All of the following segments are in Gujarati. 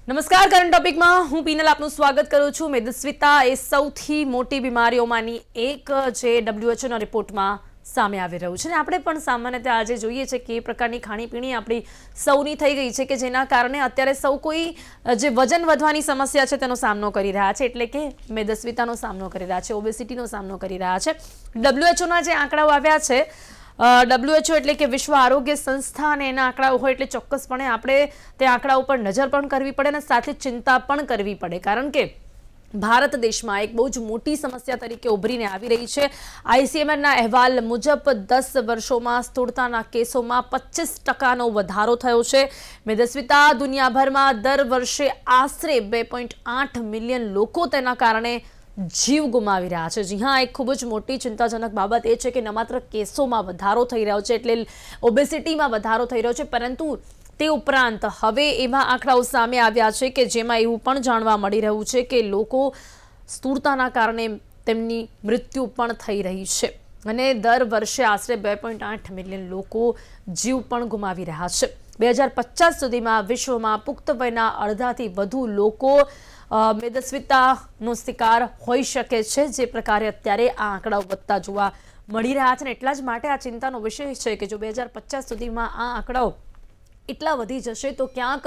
નમસ્કાર. કરંટ ટોપિકમાં હું પીનલ આપનું સ્વાગત કરું છું. મેદસ્વીતા એ સૌથી મોટી બીમારીઓમાંની એક જે WHO રિપોર્ટમાં સામે આવી રહ્યું છે. અને આપણે પણ સામાન્યતઃ આજે જોઈએ છે કે એ પ્રકારની ખાણીપીણી આપણી સૌની થઈ ગઈ છે કે જેના કારણે અત્યારે સૌ કોઈ જે વજન વધવાની સમસ્યા છે તેનો સામનો કરી રહ્યા છે, એટલે કે મેદસ્વીતાનો સામનો કરી રહ્યા છે, ઓબેસિટીનો સામનો કરી રહ્યા છે. WHOના જે આંકડાઓ આવ્યા છે, WHO એટલે કે વિશ્વ આરોગ્ય સંસ્થા, અને એના આંકડાઓ હોય એટલે ચોક્કસપણે આપણે તે આંકડા ઉપર નજર પણ કરવી પડે અને સાથે ચિંતા પણ કરવી પડે, કારણ કે ભારત દેશમાં એક બહુ જ મોટી સમસ્યા તરીકે ઉભરીને આવી રહી છે. ICMRના અહેવાલ મુજબ 10 વર્ષોમાં સ્થૂળતાના કેસોમાં 25% વધારો થયો છે. મેદસ્વીતા દુનિયાભરમાં દર વર્ષે આશરે 2.8 મિલિયન લોકો તેના કારણે જીવ ગુમાવી રહ્યા છે. જી હા, એક ખૂબ જ મોટી ચિંતાજનક બાબત એ છે કે ન માત્ર કેસોમાં વધારો થઈ રહ્યો છે, એટલે ઓબેસિટીમાં વધારો થઈ રહ્યો છે, પરંતુ તે ઉપરાંત હવે એવા આંકડાઓ સામે આવ્યા છે કે જેમાં એવું પણ જાણવા મળી રહ્યું છે કે લોકો સ્થૂળતાના કારણે તેમની મૃત્યુ પણ થઈ રહી છે અને દર વર્ષે આશરે 2.8 મિલિયન લોકો જીવ પણ ગુમાવી રહ્યા છે. 2050 સુધીમાં વિશ્વમાં પુખ્ત વયના અડધાથી વધુ લોકો મેદસ્વીતાનો શિકાર હોઈ શકે છે, જે પ્રકારે અત્યારે આ આંકડાઓ વધતા જોવા મળી રહ્યા છે. અને એટલા જ માટે આ ચિંતાનો વિષય છે કે જો 2050 સુધીમાં આ આંકડાઓ એટલા વધી જશે તો ક્યાંક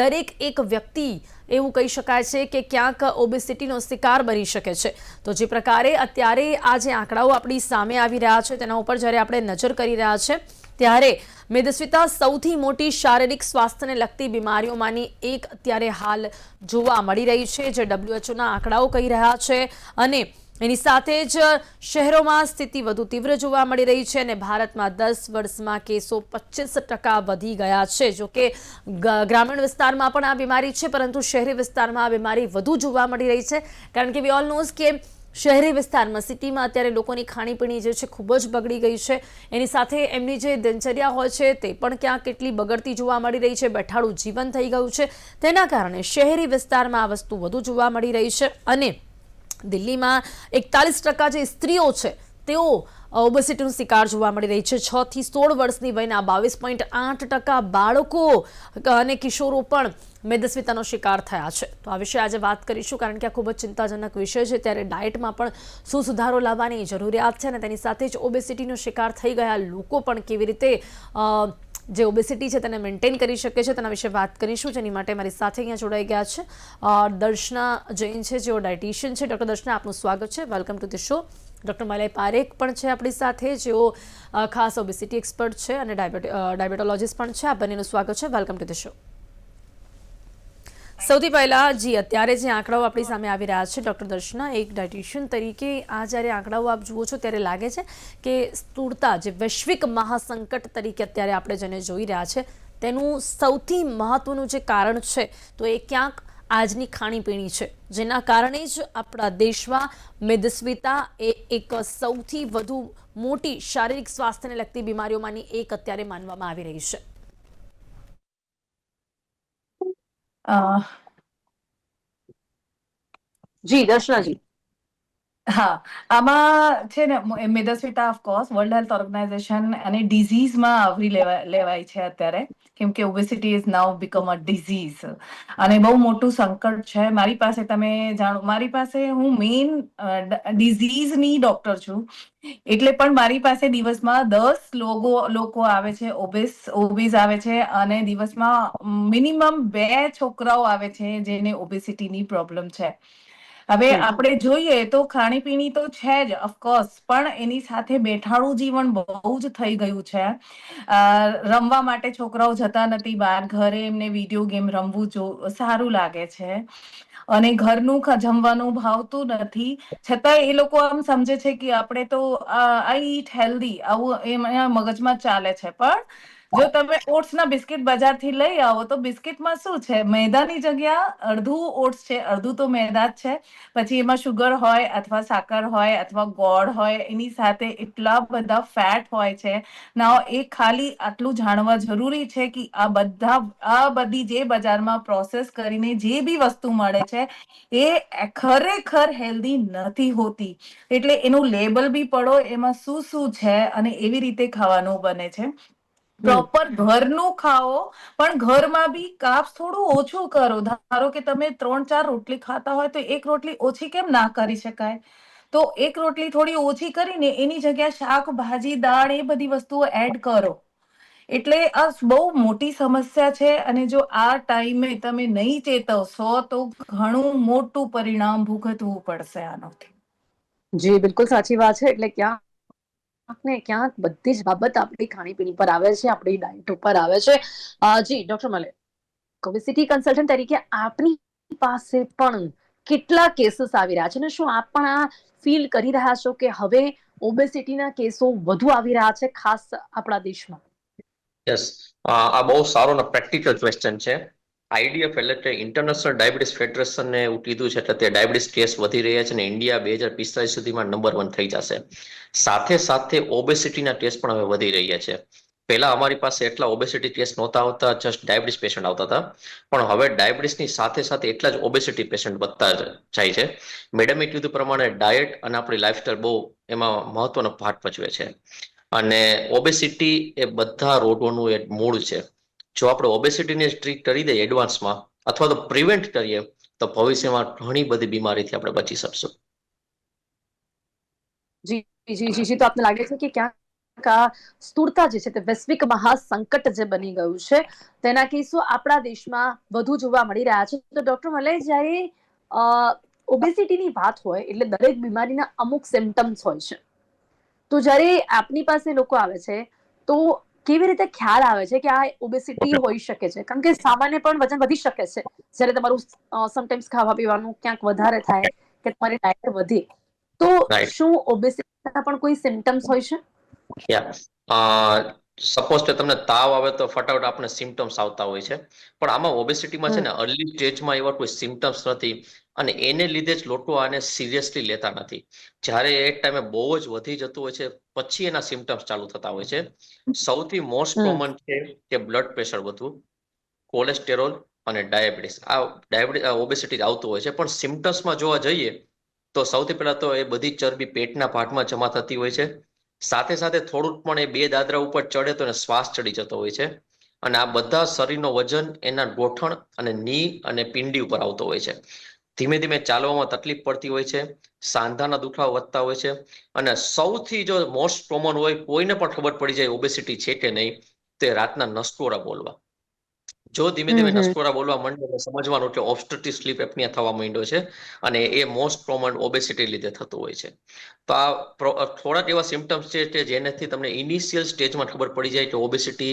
દરેક એક વ્યક્તિ એવું કહી શકાય છે કે ક્યાંક ઓબેસિટીનો શિકાર બની શકે છે. તો જે પ્રકારે અત્યારે આ જે આંકડાઓ આપણી સામે આવી રહ્યા છે તેના ઉપર જ્યારે આપણે નજર કરી રહ્યા છે ત્યારે મેદસ્વીતા સૌથી મોટી શારીરિક સ્વાસ્થ્યને લગતી બીમારીઓમાંની એક અત્યારે હાલ જોવા મળી રહી છે, જે WHOના આંકડાઓ કહી રહ્યા છે. અને એની સાથે જ શહેરોમાં સ્થિતિ વધુ તીવ્ર જોવા મળી રહી છે અને ભારતમાં 10 વર્ષમાં કેસો 25% વધી ગયા છે. જો કે ગ્રામીણ વિસ્તારમાં પણ આ બીમારી છે, પરંતુ શહેરી વિસ્તારમાં આ બીમારી વધુ જોવા મળી રહી છે, કારણ કે વી ઓલ નોઝ કે શહેરી વિસ્તારમાં, સિટીમાં અત્યારે લોકોની ખાણીપીણી જે છે ખૂબ જ બગડી ગઈ છે. એની સાથે એમની જે દિનચર્યા હોય છે તે પણ ક્યાંક કેટલી બગડતી જોવા મળી રહી છે. બેઠાડું જીવન થઈ ગયું છે. તેના કારણે શહેરી વિસ્તારમાં આ વસ્તુ વધુ જોવા મળી રહી છે. અને દિલ્હીમાં 41% જે સ્ત્રીઓ છે તેઓ ઓબેસિટીનો શિકાર જોવા મળી રહી છે. 6 થી 16 વર્ષની વયના 22.8% બાળકો અને કિશોરો પણ મેદસ્વીતાનો શિકાર થયા છે. તો આ વિશે આજે વાત કરીશું, કારણ કે આ ખૂબ જ ચિંતાજનક વિષય છે. ત્યારે ડાયટમાં પણ શું સુધારો લાવવાની જરૂરિયાત છે અને તેની સાથે જ ઓબેસિટીનો શિકાર થઈ ગયા લોકો પણ કેવી રીતે જે ઓબેસિટી છે તેને મેન્ટેન કરી શકે છે તેના વિશે વાત કરીશું. જેની માટે મારી સાથે અહીંયા જોડાઈ ગયા છે દર્શના જૈન છે, જેઓ ડાયટિશિયન છે. ડૉક્ટર દર્શના, આપનું સ્વાગત છે. Welcome to the show. Doctor Malay Parekh પણ છે આપણી સાથે, જેઓ ખાસ ઓબેસિટી એક્સપર્ટ છે અને ડાયબેટોલોજીસ્ટ પણ છે. આ બંનેનું સ્વાગત છે. Welcome to the show. સૌથી પહેલા જી, અત્યારે જે આંકડાઓ આપણી સામે આવી રહ્યા છે, ડૉક્ટર દર્શના, એક ડાયટિશિયન તરીકે આ જ્યારે આંકડાઓ આપ જુઓ છો ત્યારે લાગે છે કે સ્થૂળતા જે વૈશ્વિક મહાસંકટ તરીકે અત્યારે આપણે જેને જોઈ રહ્યા છે તેનું સૌથી મહત્વનું જે કારણ છે તો એ ક્યાંક આજની ખાણીપીણી છે, જેના કારણે જ આપણા દેશમાં મેદસ્વીતા એ એક સૌથી વધુ મોટી શારીરિક સ્વાસ્થ્યને લગતી બીમારીઓમાંની એક અત્યારે માનવામાં આવી રહી છે. જી દર્શનાજી. હા, આમાં છે ને મેદસ્વીતા ઓફકોર્સ વર્લ્ડ હેલ્થ ઓર્ગેનાઇઝેશન અને ડિઝીઝમાં આવરી લેવાય છે અત્યારે, કેમ કે obesity is now become a disease અને બહુ મોટું સંકટ છે. મારી પાસે તમે જાણો, મારી પાસે હું મેઇન ડિઝીઝની ડોક્ટર છું, એટલે પણ મારી પાસે દિવસમાં 10 લોકો આવે છે, ઓબેઝ આવે છે, અને દિવસમાં મિનિમમ 2 છોકરાઓ આવે છે જેને ઓબેસિટીની પ્રોબ્લેમ છે. હવે આપણે જોઈએ તો ખાણીપીણી તો છે જ ઓફકોર્સ, પણ એની સાથે બેઠાડું જીવન બહુ જ થઈ ગયું છે. રમવા માટે છોકરાઓ જતા નથી બહાર, ઘરે એમને વિડીયો ગેમ રમવું સારું લાગે છે અને ઘરનું જમવાનું ભાવતું નથી. છતાં એ લોકો આમ સમજે છે કે આપણે તો આઈ ઈટ હેલ્ધી, આવું એમ મગજમાં ચાલે છે. પણ જો તમે ઓટ્સના બિસ્કિટ બજારથી લઈ આવો તો બિસ્કિટમાં શું છે, મેદાની જગ્યા અડધું ઓટ્સ છે, અડધું તો મેદા જ છે. પછી એમાં શુગર હોય અથવા સાકર હોય અથવા ગોળ હોય, એની સાથે એટલા બધા ફેટ હોય છે. ના, એ ખાલી આટલું જાણવા જરૂરી છે કે આ બધી જે બજારમાં પ્રોસેસ કરીને જે બી વસ્તુ મળે છે એ ખરેખર હેલ્ધી નથી હોતી. એટલે એનું લેબલ બી પડો, એમાં શું શું છે અને એવી રીતે ખાવાનું બને છે. પ્રોપર ઘરનું ખાઓ, પણ ઘરમાં બી કાપ્સ થોડું ઓછું કરો. ધારો કે તમે 3-4 રોટલી ખાતા હોય તો એક રોટલી ઓછી કેમ ના કરી શકાય? તો એક રોટલી થોડી ઓછી કરીને એની જગ્યાએ શાક, ભાજી, દાળ એ બધી વસ્તુઓ એડ કરો. એટલે આ બહુ મોટી સમસ્યા છે, અને જો આ ટાઈમે તમે નહીં ચેતવશો તો ઘણું મોટું પરિણામ ભોગવવું પડશે આનાથી. જી બિલકુલ સાચી વાત છે. એટલે ક્યાંક ને ક્યાંક બધી જ બાબત આપણી ખાણીપીણી પર આવે છે, આપણી ડાયટ ઉપર આવે છે. જી ડોક્ટર મલિક, ઓબેસિટી કન્સલ્ટન્ટ તરીકે આપની પાસે પણ કેટલા કેસીસ આવી રહ્યા છે, અને શું આપ પણ આ ફીલ કરી રહ્યા છો કે હવે ઓબેસિટીના કેસો વધુ આવી રહ્યા છે, ખાસ આપણા દેશમાં? યસ, આ બહુ સારો ને પ્રેક્ટિકલ ક્વેશ્ચન છે. આઈડીએફ એટલે કે ઇન્ટરનેશનલ ડાયાબિટીસ ફેડરેશને એવું કીધું છે કે તે ડાયાબિટીસ કેસ વધી રહ્યા છે, અને ઇન્ડિયા 2045 સુધીમાં નંબર 1 થઈ જશે. સાથે સાથે ઓબેસિટીના ટેસ્ટ પણ હવે વધી રહ્યા છે. પહેલા અમારી પાસે એટલા ઓબેસિટી ટેસ્ટ નહોતા આવતા, જસ્ટ ડાયાબિટીસ પેશન્ટ આવતા હતા. પણ હવે ડાયાબિટીસની સાથે સાથે એટલા જ ઓબેસિટી પેશન્ટ વધતા જાય છે. મેડમે કીધું પ્રમાણે ડાયટ અને આપણી લાઈફસ્ટાઈલ બહુ એમાં મહત્વનો ભાગ ભજવે છે. અને ઓબેસિટી એ બધા રોગોનું એક મૂળ છે. જો આપણે ઓબેસિટીને ટ્રીટ કરી દઈએ એડવાન્સમાં, અથવા તો પ્રિવેન્ટ કરીએ, તો ભવિષ્યમાં ઘણી બધી બીમારીથી આપણે બચી શકશું. જી જી જી જી. તો આપને લાગે છે કે ક્યાંક આ સ્થૂળતા જે છે તે વૈશ્વિક મહાસંકટ જે બની ગયું છે, તેના કેસો આપણા દેશમાં વધુ જોવા મળી રહ્યા છે. તો ડોક્ટર મલય, જ્યારે ઓબેસિટીની વાત હોય એટલે દરેક બીમારીના અમુક સિમ્ટમ્સ હોય છે. તો જ્યારે આપની પાસે લોકો આવે છે તો કેવી રીતે ખ્યાલ આવે છે કે આ ઓબેસિટી હોઈ શકે છે? કારણ કે સામાન્ય પણ વજન વધી શકે છે જ્યારે તમારું સમટાઈમ્સ ખાવા પીવાનું ક્યાંક વધારે થાય કે તમારી ડાયટ વધી. તો રાઈટ. શું ઓબેસિટીના પણ કોઈ સિમ્ટમ્સ હોય છે? સપોઝ કે તમને તાવ આવે તો ફટાફટ આપણે સિમ્ટમ્સ આવતા હોય છે. પણ આમાં ઓબેસિટીમાં છે હમ ને અર્લી સ્ટેજમાં એવા કોઈ સિમ્ટમ્સ નથી, અને એને લીધે જ લોકો આને સિરિયસલી લેતા નથી. જ્યારે એક ટાઈમે બહુ જ વધી જતું હોય છે, પછી એના સિમ્ટમ્સ ચાલુ થતા હોય છે. સૌથી મોસ્ટ હમ કોમન છે કે બ્લડ પ્રેશર વધવું, કોલેસ્ટેરોલ અને ડાયાબિટીસ. આ ઓબેસિટી આવતું હોય છે. પણ સિમ્ટમ્સમાં જોવા જઈએ તો સૌથી પહેલા તો એ બધી ચરબી પેટના ભાગમાં જમા થતી હોય છે. સાથે સાથે થોડુંક પણ એ 2 દાદરા ઉપર ચડે તો એને શ્વાસ ચડી જતો હોય છે. અને આ બધા શરીરનો વજન એના ગોઠણ અને ની અને પિંડી ઉપર આવતો હોય છે. ધીમે ધીમે ચાલવામાં તકલીફ પડતી હોય છે, સાંધાના દુખાવા વધતા હોય છે, અને સૌથી જો મોસ્ટ કોમન હોય, કોઈને પણ ખબર પડી જાય ઓબેસિટી છે કે નહીં, તે રાતના નસકોરા બોલવા. જો ધીમે ધીમે હમ હમ. નસકોરા બોલવા માંડે તો સમજવાનું કે ઓબ્સ્ટ્રક્ટિવ સ્લીપ એપ્નિયા થવા માંડ્યો છે, અને એ મોસ્ટ કોમન ઓબેસિટી લીધે થતું હોય છે. તો આ થોડાક એવા સિમ્ટમ્સ છે કે જેનાથી તમને ઇનિશિયલ સ્ટેજમાં ખબર પડી જાય કે ઓબેસિટી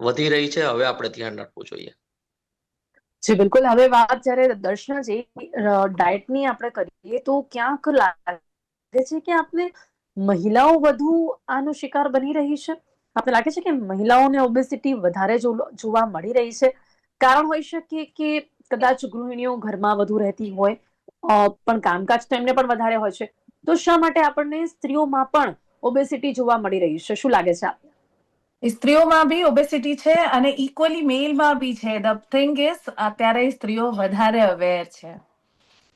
વધી રહી છે, હવે આપણે ધ્યાન રાખવું જોઈએ. જી બિલકુલ. હવે વાત જ્યારે દર્શન જે ડાયટની આપણે કરીએ તો ક્યાંક લાગે છે કે આપણે મહિલાઓ વધુ આનો શિકાર બની રહી છે? આપણે લાગે છે કે મહિલાઓને ઓબેસિટી વધારે જોવા મળી રહી છે? કારણ હોઈ શકે કે કદાચ ગૃહિણીઓ ઘરમાં વધુ રહેતી હોય, પણ કામકાજ તો એમને પણ વધારે હોય છે. તો શા માટે આપણને સ્ત્રીઓમાં પણ ઓબેસિટી જોવા મળી રહી છે? શું લાગે છે આપને? સ્ત્રીઓમાં બી ઓબેસિટી છે, અને ઇક્વલી મેલમાં બી છે. ધ થિંગ ઇઝ અત્યારે સ્ત્રીઓ વધારે અવેર છે,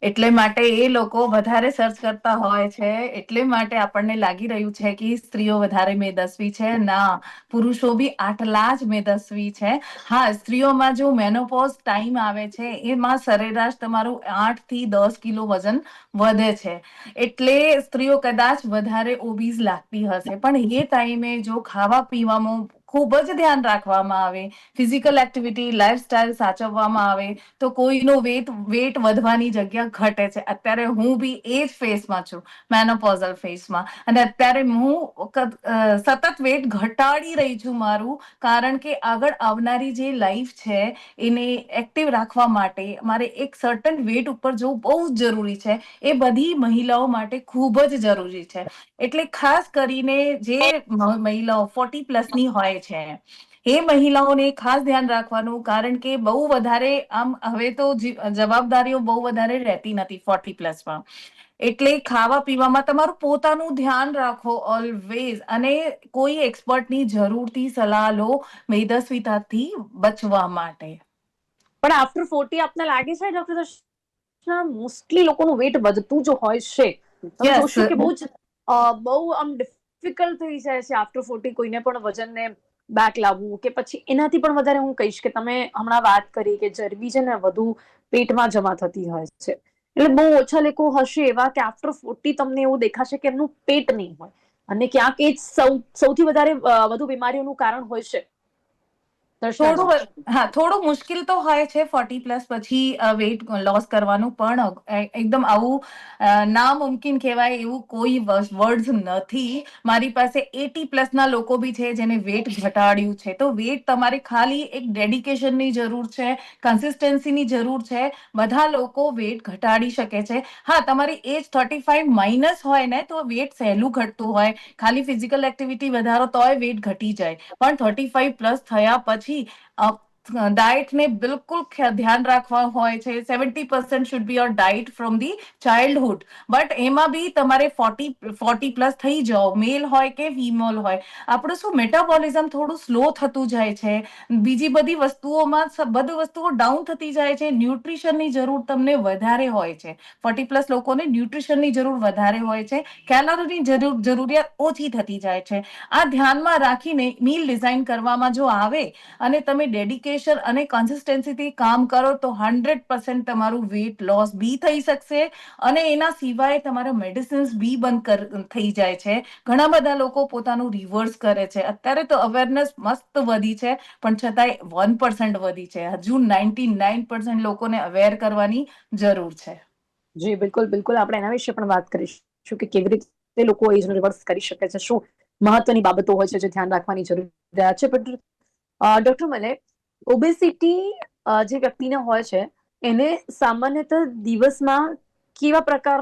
એટલે માટે એ લોકો વધારે સર્ચ કરતા હોય છે. એટલે માટે આપણને લાગી રહ્યું છે કે સ્ત્રીઓ વધારે મેદસ્વી છે. ના, પુરુષો બી આટલા જ મેદસ્વી છે. હા, સ્ત્રીઓમાં જો મેનોપોઝ ટાઈમ આવે છે, એમાં સરેરાશ તમારું 8 થી 10 કિલો વજન વધે છે. એટલે સ્ત્રીઓ કદાચ વધારે ઓબીઝ લાગતી હશે. પણ એ ટાઈમે જો ખાવા પીવામાં ખૂબ જ ધ્યાન રાખવામાં આવે, ફિઝિકલ એક્ટિવિટી, લાઈફસ્ટાઈલ સાચવવામાં આવે, તો કોઈનો વેટ વધવાની જગ્યા ઘટે છે. અત્યારે હું બી એ જ ફેઝમાં છું, મેનોપોઝલ ફેઝમાં. અને અત્યારે હું સતત વેટ ઘટાડી રહી છું મારું, કારણ કે આગળ આવનારી જે લાઈફ છે એને એક્ટિવ રાખવા માટે મારે એક સર્ટન વેટ ઉપર જવું બહુ જ જરૂરી છે. એ બધી મહિલાઓ માટે ખૂબ જ જરૂરી છે. એટલે ખાસ કરીને જે મહિલાઓ 40+ હોય છે, એ મહિલાઓને ખાસ ધ્યાન રાખવાનું, કારણ કે બહુ વધારે આમ હવે તો જવાબદારીઓ બહુ વધારે રહેતી નથી 40+માં. એટલે ખાવા પીવામાં તમારું પોતાનું ધ્યાન રાખો ઓલવેઝ, અને કોઈ એક્સપર્ટની જરૂરથી સલાહ લો મેદસ્વીતાથી બચવા માટે. પણ આફ્ટર 40 આપને લાગે છે ડોક્ટર દર્શના, મોસ્ટલી લોકોનું વેટ વધતું જ હોય છે? તમે યસ. જોશો કે બહુ આમ ડિફિકલ્ટ થઈ જાય છે આફ્ટર 40 કોઈને પણ વજનને બેક લાવવું કે પછી એનાથી પણ વધારે હું કહીશ કે તમે હમણાં વાત કરી કે ચરબી છે ને વધુ પેટમાં જમા થતી હોય છે, એટલે બહુ ઓછા લોકો હશે એવા કે આફ્ટર 40 તમને એવું દેખાશે કે એમનું પેટ નહીં હોય, અને ક્યાંક એ સૌથી વધારે વધુ બીમારીઓનું કારણ હોય છે. દર્શનાજી. થોડું મુશ્કેલ તો હોય છે 40+ પછી વેઇટ લોસ કરવાનું, પણ એકદમ આવું નામુમકિન કહેવાય એવું કોઈ વર્ડ્સ નથી. મારી પાસે 80+ ના લોકો બી છે જેને વેટ ઘટાડ્યું છે. તો વેટ તમારે ખાલી એક ડેડિકેશનની જરૂર છે, કન્સિસ્ટન્સીની જરૂર છે. બધા લોકો વેટ ઘટાડી શકે છે. હા, તમારી એજ 35 માઇનસ હોય ને તો વેટ સહેલું ઘટતું હોય, ખાલી ફિઝિકલ એક્ટિવિટી વધારો તોય વેટ ઘટી જાય. પણ 35+ થયા પછી ડાયટ ને બિલકુલ ધ્યાન રાખવા હોય છે. 70% should be your diet from the childhood. But એમાં બી તમારે 40+ થઈ જાઓ, મેલ હોય કે ફિમેલ હોય. આપણું શું મેટાબોલિઝમ થોડું સ્લો થતું જાય છે. બીજી બધી વસ્તુઓમાં બધી વસ્તુઓ ડાઉન થતી જાય છે. ન્યુટ્રિશનની જરૂર તમને વધારે હોય છે. 40+ લોકોને ન્યુટ્રિશનની જરૂર વધારે હોય છે, કેલરીની જરૂરિયાત ઓછી થતી જાય છે. આ ધ્યાનમાં રાખીને મીલ ડિઝાઇન કરવામાં જો આવે અને તમે ડેડિકેશન અને કન્સિસ્ટન્સીથી કામ કરો તો 100% તમારું વેટ લોસ બી થઈ શકશે. અને એના સિવાય તમારા મેડિસિન્સ બી બંધ થઈ જાય છે. ઘણા બધા લોકો પોતાનું રિવર્સ કરે છે. અત્યારે તો અવેરનેસ મસ્ત વધી છે, પણ છતાંય 1% વધી છે. હજુ 99% લોકોને અવેર કરવાની જરૂર છે. જી બિલકુલ બિલકુલ, આપણે એના વિશે પણ વાત કરીશું કે કેવી રીતે લોકો એજ રિવર્સ કરી શકે છે, શું મહત્વની બાબતો હોય છે જે ધ્યાન રાખવાની જરૂરિયાત છે. પણ ડોક્ટર, મને ઓબેસિટી જે વ્યક્તિને હોય છે એને સામાન્યતઃ દિવસમાં કેવા પ્રકાર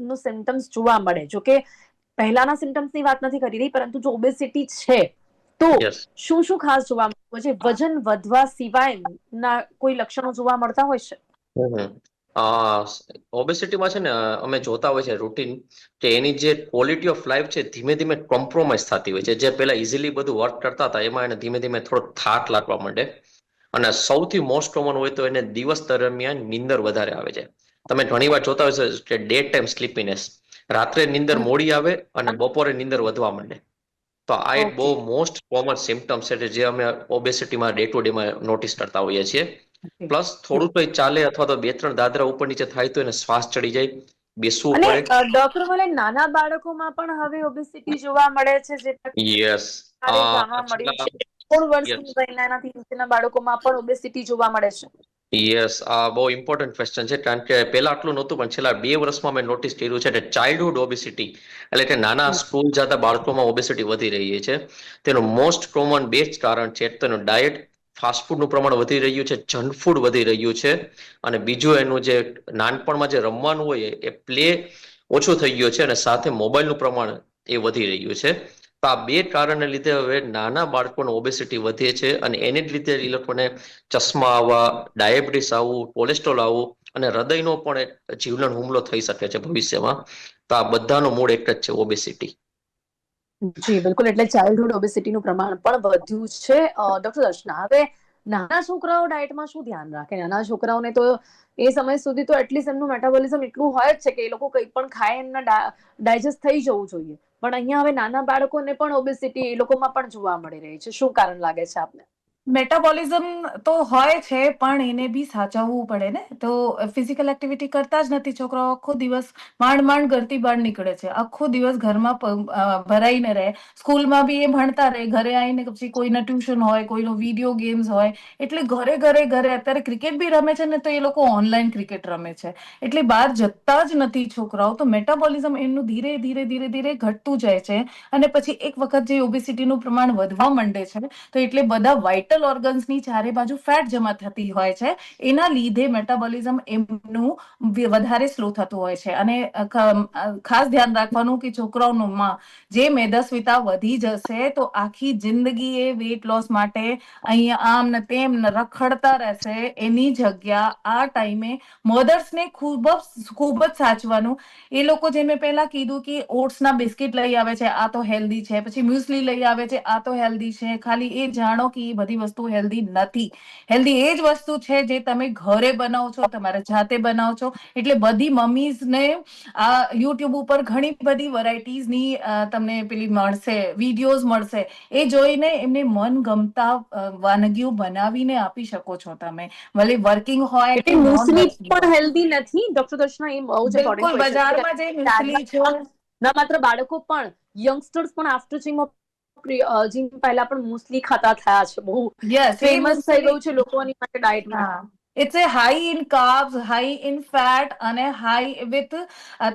નું સિમ્ટમ્સ જોવા મળે? જો કે પહેલાના સિમ્ટમ્સની વાત નથી કરી રહી, પરંતુ જો ઓબેસિટી છે તો યસ. શું શું ખાસ જોવા મળે છે? વજન વધવા સિવાયના કોઈ લક્ષણો જોવા મળતા હોય છે? ઓબેસિટીમાં છે ને અમે જોતા હોય છે રૂટીન કે એની જે ક્વોલિટી ઓફ લાઈફ છે ધીમે ધીમે કોમ્પ્રોમાઇઝ થતી હોય છે. જે પહેલા ઇઝીલી બધું વર્ક કરતા હતા એમાં એને ધીમે ધીમે થોડોક થાક લાગવા માંડે. અને સૌથી મોસ્ટ કોમન હોય તો એને દિવસ દરમિયાન નીંદર વધારે આવે છે. તમે ઘણી વાર જોતા હોય છે કે ડે ટાઈમ સ્લીપીનેસ, રાત્રે નીંદર મોડી આવે અને બપોરે નીંદર વધવા માંડે. તો આ એક બહુ ઓકે. મોસ્ટ કોમન સિમ્ટમ્સ છે જે અમે ઓબેસિટીમાં ડે ટુ ડેમાં નોટિસ કરતા હોઈએ છીએ. પ્લસ થોડું કંઈ ચાલે અથવા તો 2-3 દાદરા ઉપર નીચે થાય તો એને શ્વાસ ચડી જાય, બેસવું અને પડે. ડોક્ટર, મને નાના બાળકોમાં પણ હવે ઓબેસિટી જોવા મળે છે, જે યસ. મારે જાણવા મળ્યું છેલ્લા છે 3 યસ. વર્ષની વયના એનાથી નીચેના બાળકોમાં પણ ઓબેસિટી જોવા મળે છે. યસ, આ બહુ ઇમ્પોર્ટન્ટ ક્વેશ્ચન છે કારણ કે પહેલા આટલું નહોતું, પણ છેલ્લા 2 વર્ષમાં મેં નોટિસ કર્યું છે કે ચાઇલ્ડહુડ ઓબેસિટી એટલે કે નાના સ્કૂલ જતા બાળકોમાં ઓબેસિટી વધી રહી છે. તેનું મોસ્ટ કોમન બે જ કારણ છે. તેનું ડાયટ, ફાસ્ટફૂડનું પ્રમાણ વધી રહ્યું છે, જંક ફૂડ વધી રહ્યું છે, અને બીજું એનું જે નાનપણમાં જે રમવાનું હોય એ પ્લે ઓછું થઈ ગયો છે, અને સાથે મોબાઈલનું પ્રમાણ એ વધી રહ્યું છે. તો આ બે કારણને લીધે હવે નાના બાળકોનો ઓબેસિટી વધે છે, અને એને જ લીધે એ લોકોને ચશ્મા આવવા, ડાયાબિટીસ આવવું, કોલેસ્ટ્રોલ આવવું અને હૃદયનો પણ એક જીવલેણ હુમલો થઈ શકે છે ભવિષ્યમાં. તો આ બધાનું મૂળ એક જ છે, ઓબેસિટી. જી બિલકુલ, એટલે ચાઇલ્ડહુડ ઓબેસિટીનું પ્રમાણ પણ વધ્યું છે. ડોક્ટર દર્શના, હવે નાના છોકરાઓ ડાયટમાં શું ધ્યાન રાખે? નાના છોકરાઓને તો એ સમય સુધી તો એટલીસ્ટ એમનું મેટાબોલિઝમ એટલું હોય જ છે કે એ લોકો કંઈ પણ ખાય એમને ડાયજેસ્ટ થઈ જવું જોઈએ. પણ અહીંયા હવે નાના બાળકોને પણ ઓબેસિટી એ લોકોમાં પણ જોવા મળી રહી છે. શું કારણ લાગે છે આપને? મેટાબોલિઝમ તો હોય છે, પણ એને બી સાચવવું પડે ને. તો ફિઝિકલ એક્ટિવિટી કરતા જ નથી છોકરાઓ. આખો દિવસ માંડ ઘરથી બહાર નીકળે છે, આખો દિવસ ઘરમાં ભરાઈને રહે. સ્કૂલમાં બી એ ભણતા રહે, ઘરે આવીને પછી કોઈના ટ્યુશન હોય, કોઈનો વિડીયો ગેમ્સ હોય. એટલે ઘરે અત્યારે ક્રિકેટ બી રમે છે ને, તો એ લોકો ઓનલાઈન ક્રિકેટ રમે છે. એટલે બહાર જતા જ નથી છોકરાઓ. તો મેટાબોલિઝમ એમનું ધીરે ધીરે ઘટતું જાય છે. અને પછી એક વખત જે ઓબેસિટીનું પ્રમાણ વધવા માંડે છે, તો એટલે બધા વાઇટલ ઓર્ગન્સની ચારે બાજુ ફેટ જમા થતી હોય છે. એના લીધે મેટાબોલિઝમ એમનું વધારે સ્લો થતું હોય છે. અને ખાસ ધ્યાન રાખવાનું કે છોકરાઓનું જે મેદસ્વીતા વધી જશે તો આખી જિંદગી એ વેટ લોસ માટે અહીંયા આમ ને તેમ ને રખડતા રહેશે. એની જગ્યા આ ટાઈમે મધર્સને ખૂબ જ સાચવાનું. એ લોકો, જે મેં પહેલા કીધું કે ઓટ્સના બિસ્કિટ લઈ આવે છે, આ તો હેલ્ધી છે. પછી મ્યુસ્લી લઈ આવે છે, આ તો હેલ્ધી છે. ખાલી એ જાણો કે એ બધી વસ્તુ હેલ્ધી નથી. હેલ્ધી એ જ વસ્તુ છે જે તમે ઘરે બનાવો છો, તમારે જાતે બનાવો છો. એટલે બધી મમ્મીઝને આ યુટ્યુબ ઉપર ઘણી બધી વેરાયટીઝની તમને પેલી મળશે, વિડીયોઝ મળશે. એ જોઈને એમને મન ગમતા વાનગીઓ બનાવીને આપી શકો છો તમે, ભલે વર્કિંગ હોય એટલે કે નોન મુસલી વર્કિંગ પણ હોય. હેલ્ધી નથી ડોક્ટર દર્શના, એ બહુ જ બિલકુલ, ઇમ્પોર્ટન્ટ ક્વેશ્ચન છે. બજારમાં જે મ્યુસ્લી છે, ના માત્ર બાળકો પણ, યંગસ્ટર્સ પણ આફ્ટર જીમ પહેલા પણ મુસલી ખાતા થયા છે. બહુ યસ, એ ફેમસ થઈ મ્યુસ્લી, ગયું છે લોકોની માટે ડાયટમાં. હા, it's a high in carbs, high in fat અને હાઈ વિથ,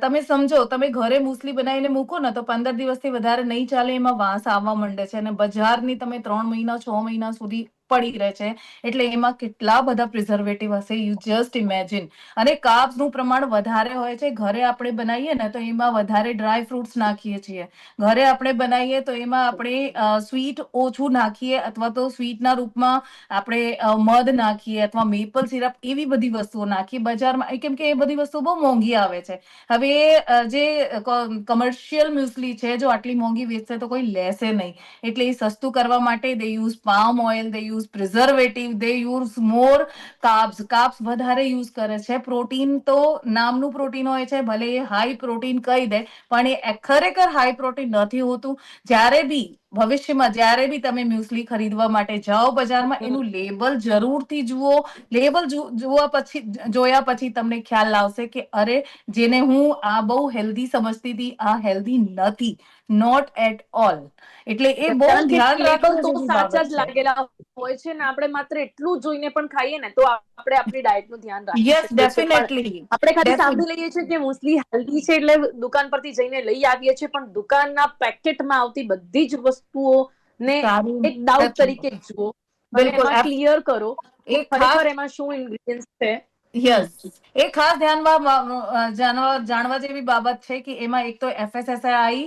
તમે સમજો, તમે ઘરે મુસલી બનાવીને મૂકો ને તો 15 દિવસથી વધારે નહીં ચાલે, એમાં વાસ આવવા માંડે છે. અને બજારની તમે 3 મહિના 6 મહિના સુધી પડી રહે છે. એટલે એમાં કેટલા બધા પ્રિઝર્વેટિવ હશે, યુ જસ્ટ ઇમેજિન. અને કાર્બ્સનું પ્રમાણ વધારે હોય છે. ઘરે આપણે બનાવીએ ને તો એમાં વધારે ડ્રાય ફ્રૂટ્સ નાખીએ છીએ. ઘરે આપણે બનાવીએ તો એમાં આપણે સ્વીટ ઓછું નાખીએ, અથવા તો સ્વીટના રૂપમાં આપણે મધ નાખીએ અથવા મેપલ સિરપ, એવી બધી વસ્તુઓ નાખીએ બજારમાં, કેમ કે એ બધી વસ્તુ બહુ મોંઘી આવે છે. હવે જે કમર્શિયલ મ્યુસ્લી છે, જો આટલી મોંઘી વેચશે તો કોઈ લેશે નહીં. એટલે એ સસ્તું કરવા માટે દે યુઝ પામ ઓઇલ, દે યુઝ પ્રિઝર્વેટિવ, દે યુઝ મોર કાર્બ્સ વધારે યુઝ કરે છે. પ્રોટીન તો નામનું પ્રોટીન હોય છે, ભલે એ હાઈ પ્રોટીન કહી દે, પણ એ ખરેખર હાઈ પ્રોટીન નથી હોતું. જ્યારે બી ભવિષ્યમાં જ્યારે બી તમે મ્યુસ્લી ખરીદવા માટે જાઓ બજારમાં, એનું લેબલ જરૂરથી જુઓ. લેબલ જોયા પછી તમને ખ્યાલ આવશે કે અરે, જેને હું આ બહુ હેલ્ધી સમજતી હતી, આ હેલ્ધી નથી, નોટ એટ ઓલ. એટલે એ બહુ કારણ કે ધ્યાન લેબલ રાખવા તો જેવી સાચા બાબત જ છે. લાગેલા હોય છે ને, આપણે માત્ર એટલું જોઈને પણ ખાઈએ ને તો આપણે આપણી ડાયટ નું ધ્યાન રાખી યસ, શકીએ છીએ. પણ ડેફિનેટલી. આપણે ખાલી સાંભળી લઈએ છીએ કે મુસલી હેલ્ધી છે એટલે દુકાન પરથી જઈને લઈ આવીએ છીએ, પણ દુકાનના પેકેટમાં આવતી બધી જ વસ્તુઓને સારું એક ડાઉટ નથી. તરીકે જુઓ અને બિલકુલ, એમાં ક્લિયર કરો એ તો ખાસ, ખરેખર એમાં શું ઇન્ગ્રેડિયન્ટ છે. યસ, એ ખાસ જાણવા જેવી બાબત છે કે એમાં એક તો FSSAI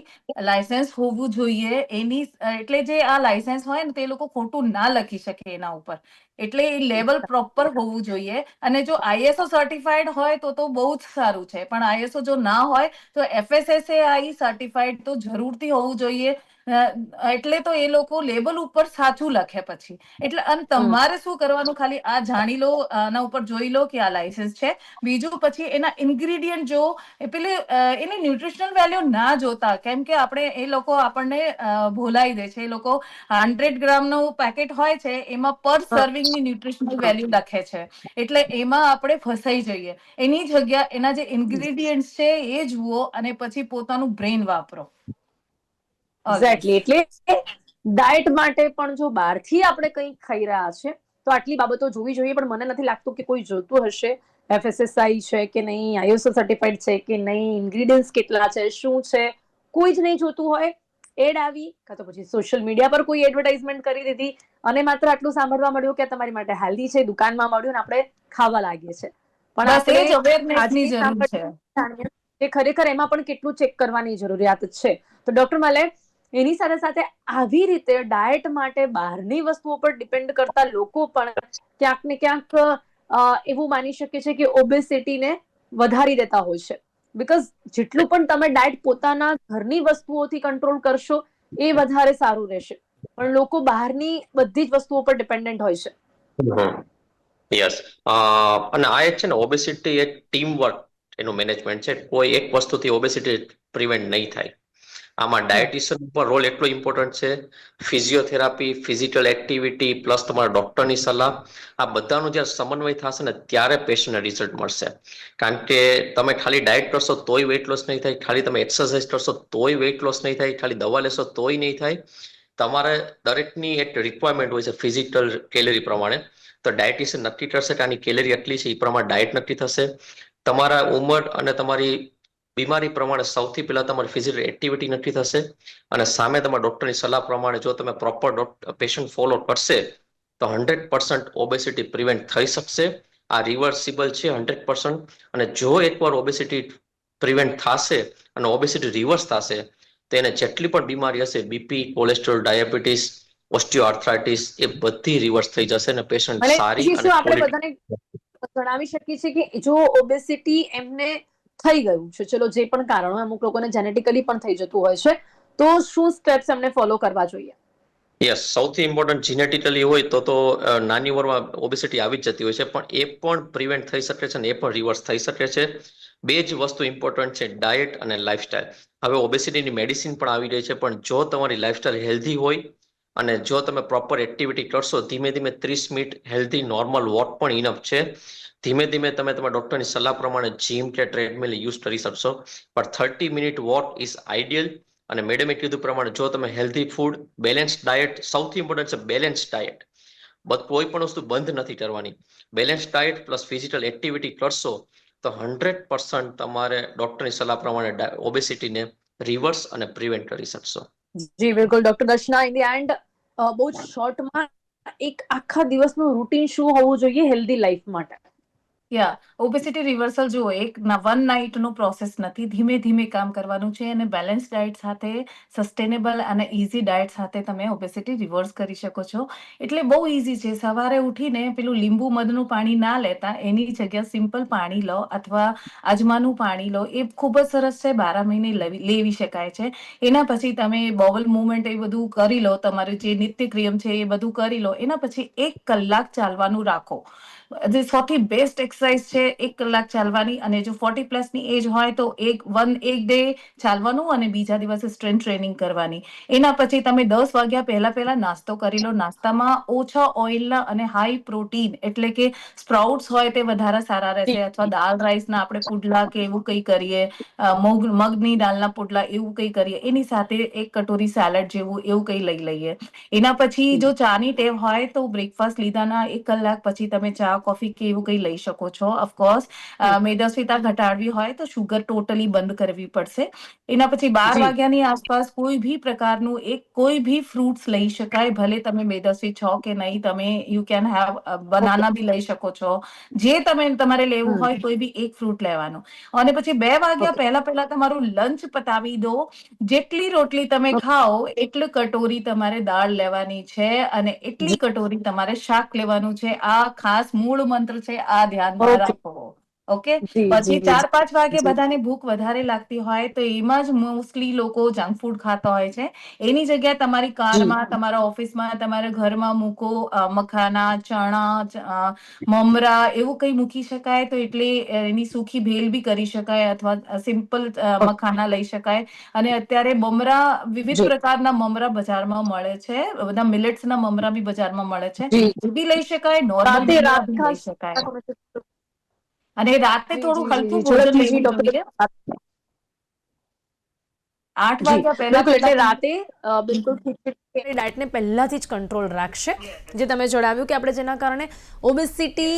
લાયસન્સ હોવું જોઈએ. એની એટલે જે આ લાયસન્સ હોય ને, તે લોકો ખોટું ના લખી શકે એના ઉપર. એટલે એ લેવલ પ્રોપર હોવું જોઈએ. અને જો ISO સર્ટિફાઈડ હોય તો બહુ જ સારું છે. પણ ISO જો ના હોય તો FSSAI સર્ટિફાઈડ તો જરૂરથી હોવું જોઈએ. એટલે તો એ લોકો લેબલ ઉપર સાચું લખે પછી. એટલે અને તમારે શું કરવાનું, ખાલી આ જાણી લો, આના ઉપર જોઈ લો કે આ લાયસન્સ છે. બીજું પછી એના ઇન્ગ્રીડિયન્ટ જો, એની ન્યુટ્રિશનલ વેલ્યુ ના જોતા, કેમ કે એ લોકો આપણને ભૂલાઈ દે છે. એ લોકો 100 ગ્રામનું પેકેટ હોય છે, એમાં પર સર્વિંગની ન્યુટ્રિશનલ વેલ્યુ લખે છે. એટલે એમાં આપણે ફસાઈ જઈએ. એની જગ્યા એના જે ઇન્ગ્રીડિયન્ટ છે એ જુઓ, અને પછી પોતાનું બ્રેન વાપરો. ઓલવેઝ. એક્ઝેક્ટલી. એટલે ડાયટ માટે પણ જો બહારથી આપણે કંઈક ખાઈ રહ્યા છે તો આટલી બાબતો જોવી જોઈએ. પણ મને નથી લાગતું કે કોઈ જોતું હશે. FSSAI છે કે નહીં, ISO સર્ટિફાઈડ છે કે નહીં, ઇન્ગ્રીડિયન્ટ્સ કેટલા છે, શું છે, કોઈ જ નહીં જોતું હોય. એડ આવી, કાં તો પછી સોશિયલ મીડિયા પર કોઈ એડવર્ટાઇઝમેન્ટ કરી દીધી, અને માત્ર આટલું સાંભળવા મળ્યું કે તમારી માટે હેલ્ધી છે, દુકાનમાં મળ્યું ને આપણે ખાવા લાગીએ છીએ. પણ બસ એ આપણે જ અવેરનેસની આજે જરૂર છે. સાંભળીએ કે ખરેખર એમાં પણ કેટલું ચેક કરવાની જરૂરિયાત છે. તો ડોક્ટર મલે, એની સાથે સાથે આવી રીતે ડાયટ માટે બહારની વસ્તુઓ પર ડિપેન્ડ કરતા લોકો પણ ક્યાંક ને ક્યાંક એવું માની શકે છે કે ઓબેસિટીને વધારી દેતા હોય છે. બીકોઝ જેટલું પણ તમે ડાયટ પોતાના ઘરની વસ્તુઓથી કંટ્રોલ કરશો એ વધારે સારું રહેશે. પણ લોકો બહારની બધી જ વસ્તુઓ પર ડિપેન્ડન્ટ હોય છે. યસ. અને આ એક છે ને, ઓબેસિટી એક ટીમ વર્ક એનું મેનેજમેન્ટ છે. કોઈ એક વસ્તુથી ઓબેસિટી પ્રિવેન્ટ નહીં થાય. આમાં ડાયટિશિયન ઉપર રોલ એટલો ઇમ્પોર્ટન્ટ છે. ફિઝિયોથેરાપી, ફિઝિકલ એક્ટિવિટી પ્લસ તમારા ડોક્ટરની સલાહ, આ બધાનું જ્યારે સમન્વય થશે ને, ત્યારે પેશન્ટને રિઝલ્ટ મળશે. કારણ કે તમે ખાલી ડાયટ કરશો તોય વેઇટ લોસ નહીં થાય, ખાલી તમે એક્સરસાઇઝ કરશો તોય વેઇટ લોસ નહીં થાય, ખાલી દવા લેશો તોય નહીં થાય. તમારે દરેકની એક રિક્વાયરમેન્ટ હોય છે ફિઝિકલ કેલરી પ્રમાણે. તો ડાયટિશિયન નક્કી કરશે કે આની કેલરી એટલી છે, એ પ્રમાણે ડાયટ નક્કી થશે. તમારા ઉંમર અને તમારી બીમારી પ્રમાણે સૌથી પહેલા તમારી ફિઝિકલ એક્ટિવિટી નક્કી થશે. અને સામે તમારા ડોક્ટરની સલાહ પ્રમાણે જો તમે પ્રોપર પેશન્ટ ફોલો કરશે તો 100% ઓબેસિટી પ્રિવેન્ટ થઈ શકશે. આ રિવર્સિબલ છે 100%. અને જો એકવાર ઓબેસિટી પ્રિવેન્ટ થશે અને ઓબેસિટી રિવર્સ થશે, તો એને જેટલી પણ બીમારી હશે, BP, કોલેસ્ટ્રોલ, ડાયાબિટીસ, ઓસ્ટિયોઆર્થ્રાઇટિસ, એ બધી રિવર્સ થઈ જશે અને પેશન્ટ અને સારી અને શું આપણે ક્વોલિટી. બધાને જણાવી શકીએ છીએ કે જો ઓબેસિટી એમને થઈ ગયું છે, ચલો જે પણ કારણો, અમુક લોકોને જેનેટિકલી પણ થઈ જતું હોય છે, તો શું સ્ટેપ્સ એમને ફોલો કરવા જોઈએ? યસ, સૌથી ઇમ્પોર્ટન્ટ જીનેટિકલી હોય તો નાની ઉંમરમાં ઓબેસિટી આવી જ જતી હોય છે, પણ એ પણ પ્રિવેન્ટ થઈ શકે છે અને એ પણ રિવર્સ થઈ શકે છે. બે જ વસ્તુ ઇમ્પોર્ટન્ટ છે, ડાયટ અને લાઇફસ્ટાઇલ. હવે ઓબેસિટીની મેડિસિન પણ આવી રહી છે, પણ જો તમારી લાઇફસ્ટાઇલ હેલ્ધી હોય અને જો તમે પ્રોપર એક્ટિવિટી કરશો, ધીમે ધીમે 30 મિનિટ હેલ્ધી નોર્મલ વોક પણ ઇનફ છે. ધીમે ધીમે તમે તમારા ડોક્ટરની સલાહ પ્રમાણે જીમ કે ટ્રેડમિલ યુઝ કરી શકશો, પણ 30 મિનિટ વોક ઇઝ આઈડિયલ. અને મેડમે કીધું પ્રમાણે જો તમે હેલ્ધી ફૂડ, બેલેન્સ ડાયટ, સૌથી ઇમ્પોર્ટન્ટ છે બેલેન્સ ડાયટ. કોઈ પણ વસ્તુ બંધ નથી કરવાની. Balance diet plus physical activity કરશો તો 100% તમારે ડોક્ટરની સલાહ પ્રમાણે ઓબેસિટીને રિવર્સ અને પ્રિવેન્ટ કરી શકશો. જી બિલકુલ doctor Darshana, in the end બહુ જ શોર્ટમાં એક આખા દિવસનું રૂટીન શું હોવું જોઈએ હેલ્ધી લાઈફ માટે? ઓબેસિટી રિવર્સલ જુઓ, એક વન નાઇટનો પ્રોસેસ નથી, ધીમે ધીમે કામ કરવાનું છે અને બેલેન્સ ડાયટ સાથે, સસ્ટેનેબલ અને ઇઝી ડાયટ સાથે તમે ઓબેસિટી રિવર્સ કરી શકો છો. એટલે બહુ ઇઝી છે. સવારે ઉઠીને પેલું લીંબુ મધનું પાણી ના લેતા એની જગ્યા સિમ્પલ પાણી લો અથવા અજમાનું પાણી લો, એ ખૂબ જ સરસ છે. 12 મહિને લેવી શકાય છે. એના પછી તમે બોવલ મુવમેન્ટ એ બધું કરી લો, તમારું જે નિત્ય ક્રિયમ છે એ બધું કરી લો. એના પછી 1 કલાક ચાલવાનું રાખો. જે સૌથી બેસ્ટ એક્સરસાઇઝ છે 1 કલાક ચાલવાની. અને જો 40+ ની એજ હોય તો એક ડે ચાલવાનું અને બીજા દિવસે સ્ટ્રેન્થ ટ્રેનિંગ કરવાની. એના પછી તમે 10 વાગ્યા પહેલા નાસ્તો કરી લો. નાસ્તામાં ઓછા ઓઇલના અને હાઈ પ્રોટીન, એટલે કે સ્પ્રાઉટ્સ હોય તે વધારે સારા રહેશે, અથવા દાલ રાઈસના આપણે પુડલા કે એવું કંઈ કરીએ, મગની દાળના પુડલા એવું કંઈ કરીએ. એની સાથે 1 કટોરી સેલેડ જેવું એવું કંઈ લઈ લઈએ. એના પછી જો ચાની ટેવ હોય તો બ્રેકફાસ્ટ લીધાના 1 કલાક પછી તમે ચા, કોફી કે એવું કંઈ લઈ શકો છો. ઓફકોર્સ મેદસ્વીતા ઘટાડવી હોય તો શુગર ટોટલી બંધ કરવી પડશે. એના પછી 12 વાગ્યાની આસપાસ કોઈ ભી પ્રકારનું કોઈ ભી ફ્રૂટ્સ લઈ શકાય. ભલે તમે મેદસ્વી છો કે નહીં, તમે યુ કેન હેવ બનાના બી લઈ શકો છો. જે તમારે લેવું હોય કોઈ બી એક ફ્રૂટ લેવાનું. અને પછી 2 વાગ્યા પહેલા તમારું લંચ પતાવી દો. જેટલી રોટલી તમે ખાઓ એટલી કટોરી તમારે દાળ લેવાની છે અને એટલી કટોરી તમારે શાક લેવાનું છે. આ ખાસ મૂળ મંત્ર છે, આ ધ્યાનમાં ઓકે. રાખો. ઓકે. જી પછી જી જી 4-5 વાગે જી. બધાને ભૂખ વધારે લાગતી હોય તો એમાં જ મોસ્ટલી લોકો જંક ફૂડ ખાતા હોય છે. એની જગ્યાએ તમારી કારમાં, તમારા ઓફિસમાં, તમારા ઘરમાં મૂકો. મખાના, ચણા, મમરા એવું કંઈ મૂકી શકાય તો એટલે એની સૂકી ભેલ બી કરી શકાય, અથવા સિમ્પલ મખાના લઈ શકાય. અને અત્યારે મમરા, વિવિધ જી પ્રકારના મમરા બજારમાં મળે છે. બધા મિલેટ્સના મમરા બી બજારમાં મળે છે. જી. એ બી લઈ શકાય, નોર્મલ રાતે મમરા રાત બી લઈ ખાસ શકાય. અને રાતે જી થોડું જી જી હલકું જી ભોજન ઝડપથી જી લેવું ડોક્ટર. જોઈએ. 8 જી વાગ્યા બિલકુલ, એટલે પહેલા રાતે બિલકુલ ખીચડી. ડાયટને પહેલાંથી જ કંટ્રોલ રાખશે, જે તમે જણાવ્યું કે આપણે જેના કારણે ઓબેસિટી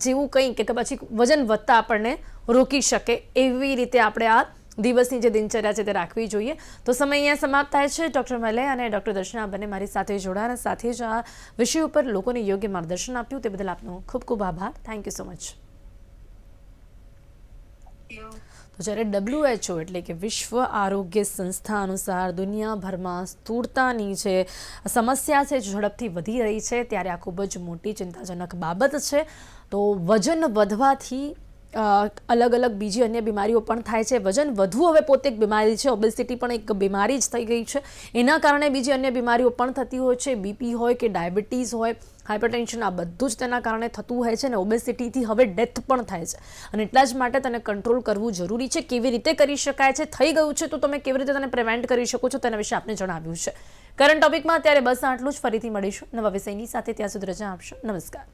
જેવું કંઈ કે પછી વજન વધતા આપણને રોકી શકે, એવી રીતે આપણે આ દિવસની જે દિનચર્યા છે તે રાખવી જોઈએ. તો સમય અહીંયા સમાપ્ત થાય છે. ડૉક્ટર મલય અને ડૉક્ટર દર્શના બંને મારી સાથે જોડાયા, સાથે જ આ વિષય ઉપર લોકોને યોગ્ય માર્ગદર્શન આપ્યું, તે બદલ આપનો ખૂબ ખૂબ આભાર. Thank you so much. તો જ્યારે WHO એટલે કે વિશ્વ આરોગ્ય સંસ્થા અનુસાર દુનિયાભરમાં સ્થૂળતાની જે સમસ્યા છે ઝડપથી વધી રહી છે, ત્યારે આ ખૂબ જ મોટી ચિંતાજનક બાબત છે. તો વજન વધવાથી અલગ અલગ બીજી અન્ય બીમારીઓ પણ થાય છે. વજન વધવું હવે પોતે એક બીમારી છે. ઓબેસિટી પણ એક બીમારી જ થઈ ગઈ છે. એના કારણે બીજી અન્ય બીમારીઓ પણ થતી હોય છે. બીપી હોય કે ડાયાબિટીસ હોય, હાઇપરટેન્શન, આ બધું જ તેના કારણે થતું હોય છે. અને ઓબેસિટીથી હવે ડેથ પણ થાય છે. અને એટલા જ માટે તેને કંટ્રોલ કરવું જરૂરી છે. કેવી રીતે કરી શકાય છે, થઈ ગયું છે તો તમે કેવી રીતે તેને પ્રિવેન્ટ કરી શકો છો, તેના વિશે આપને જણાવ્યું છે. કરંટ ટોપિકમાં અત્યારે બસ આટલું જ. ફરીથી મળીશું નવા વિષયની સાથે. ત્યાં સુધી રજા આપશો. નમસ્કાર.